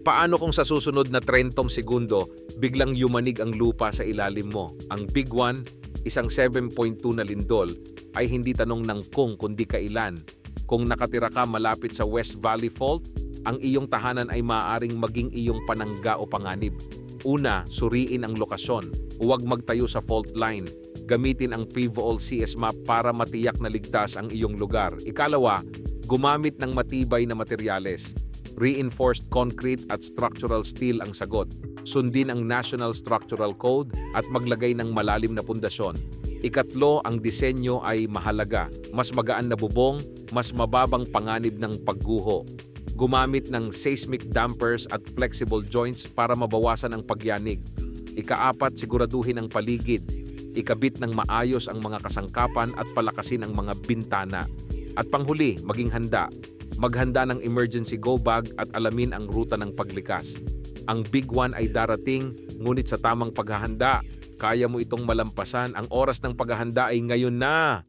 Paano kung sa susunod na 30 segundo, biglang yumanig ang lupa sa ilalim mo? Ang Big One, isang 7.2 na lindol, ay hindi tanong ng kung kundi kailan. Kung nakatira ka malapit sa West Valley Fault, ang iyong tahanan ay maaaring maging iyong panangga o panganib. Una, suriin ang lokasyon. Huwag magtayo sa fault line. Gamitin ang Pivotal CS map para matiyak na ligtas ang iyong lugar. Ikalawa, gumamit ng matibay na materyales. Reinforced concrete at structural steel ang sagot. Sundin ang National Structural Code at maglagay ng malalim na pundasyon. Ikatlo, ang disenyo ay mahalaga. Mas magaan na bubong, mas mababang panganib ng pagguho. Gumamit ng seismic dampers at flexible joints para mabawasan ang pagyanig. Ikaapat, siguraduhin ang paligid. Ikabit ng maayos ang mga kasangkapan at palakasin ang mga bintana. At panghuli, maging handa. Maghanda ng emergency go bag at alamin ang ruta ng paglikas. Ang Big One ay darating, ngunit sa tamang paghahanda, kaya mo itong malampasan. Ang oras ng paghahanda ay ngayon na.